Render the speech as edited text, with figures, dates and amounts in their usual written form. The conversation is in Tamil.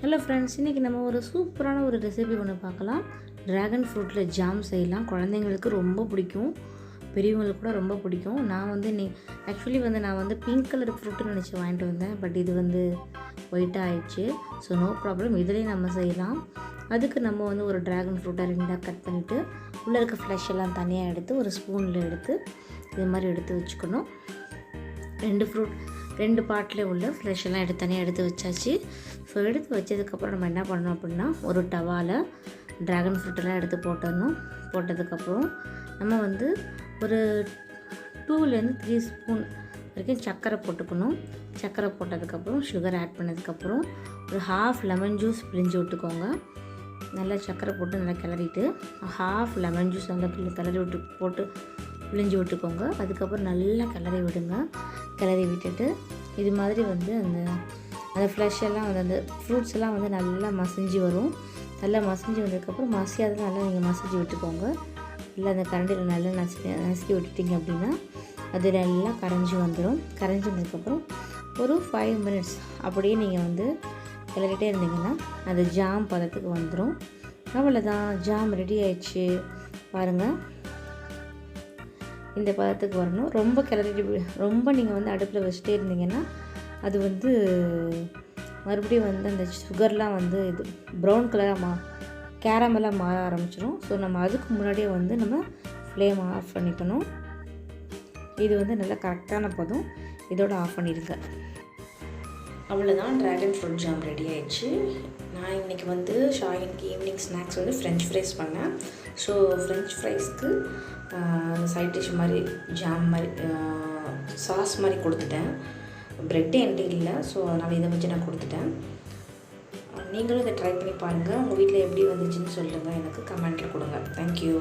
ஹலோ ஃப்ரெண்ட்ஸ், இன்றைக்கி நம்ம ஒரு சூப்பரான ஒரு ரெசிபி ஒன்று பார்க்கலாம். ட்ராகன் ஃப்ரூட்டில் ஜாம் செய்யலாம். குழந்தைங்களுக்கு ரொம்ப பிடிக்கும், பெரியவங்களுக்கு கூட ரொம்ப பிடிக்கும். நான் வந்து பிங்க் கலர் ஃப்ரூட்டுன்னு நினச்சி வாங்கிட்டு வந்தேன். பட் இது வந்து ஒயிட்டாக ஆயிடுச்சு. ஸோ நோ ப்ராப்ளம், இதுலேயும் நம்ம செய்யலாம். அதுக்கு நம்ம வந்து ஒரு ட்ராகன் ஃப்ரூட்டை ரெண்டாக கட் பண்ணிவிட்டு உள்ளே இருக்க ஃப்ளஷ் எல்லாம் தனியாக எடுத்து ஒரு ஸ்பூனில் எடுத்து இது மாதிரி எடுத்து வச்சுக்கணும். ரெண்டு பாட்டில் உள்ள ஃப்ளஷ் எல்லாம் தனியாக எடுத்து வச்சாச்சு. ஸோ எடுத்து வச்சதுக்கப்புறம் நம்ம என்ன பண்ணணும் அப்படின்னா, ஒரு டவாவில் ட்ராகன் ஃப்ரூட்டெல்லாம் எடுத்து போட்டதுக்கப்புறம் நம்ம வந்து ஒரு 2-3 ஸ்பூன் வரைக்கும் சர்க்கரை போட்டுக்கணும். சர்க்கரை போட்டதுக்கப்புறம் சுகர் ஆட் பண்ணதுக்கப்புறம் ஒரு ஹாஃப் லெமன் ஜூஸ் பிழிஞ்சு விட்டுக்கோங்க. நல்லா சர்க்கரை போட்டு நல்லா கிளறிட்டு ஹாஃப் லெமன் ஜூஸ் நல்லா போட்டு பிழிஞ்சு விட்டுக்கோங்க. அதுக்கப்புறம் நல்லா கிளறி விட்டுட்டு இது மாதிரி வந்து அந்த ஃப்ளஷ் எல்லாம் வந்து அந்த ஃப்ரூட்ஸ் எல்லாம் வந்து நல்லா மசிஞ்சு வரும். நல்லா மசிஞ்சு வந்ததுக்கப்புறம் மசியாதெல்லாம் நல்லா நீங்கள் மசிஞ்சு விட்டுக்கோங்க. இல்லை அந்த கரண்டியில் நல்லா நசுக்கி விட்டுட்டிங்க அப்படின்னா அது நல்லா கரைஞ்சி வந்துடும். கரைஞ்சி வந்ததுக்கப்புறம் ஒரு 5 மினிட்ஸ் அப்படியே நீங்கள் வந்து கிளறிட்டே இருந்தீங்கன்னா அது ஜாம் பதத்துக்கு வந்துடும். அவ்வளோதான், ஜாம் ரெடி ஆயிடுச்சு. பாருங்கள், இந்த பதத்துக்கு வரணும். ரொம்ப நீங்கள் வந்து அடுப்பில் வச்சுட்டே இருந்தீங்கன்னா அது வந்து மறுபடியும் வந்து அந்த சுகர்லாம் வந்து இது ப்ரௌன் கலராக கேரமெல்லாம் மாற ஆரம்பிச்சிடும். ஸோ நம்ம அதுக்கு முன்னாடியே வந்து நம்ம ஃப்ளேம் ஆஃப் பண்ணிக்கணும். இது வந்து நல்லா கரெக்டான பதம். இதோட ஆஃப் பண்ணிடுங்க. அவ்வளோதான், ட்ராகன் ஃப்ரூட் ஜாம் ரெடி ஆயிடுச்சு. நான் இன்றைக்கி வந்து ஷாயினுக்கு ஈவினிங் ஸ்நாக்ஸ் வந்து ஃப்ரெஞ்ச் ஃப்ரைஸ் பண்ணேன். ஸோ ஃப்ரெஞ்ச் ஃப்ரைஸ்க்கு சைட் டிஷ் மாதிரி ஜாம் மாதிரி சாஸ் மாதிரி கொடுத்துட்டேன். ப்ரெட்டு என்கிட்ட இல்லை, ஸோ அதனால் இதை வச்சு நான் கொடுத்துட்டேன். நீங்களும் இதை ட்ரை பண்ணி பாருங்கள். உங்கள் வீட்டில் எப்படி வந்துச்சுன்னு சொல்லுங்கள், எனக்கு கமெண்ட்டில் கொடுங்க. தேங்க்யூ.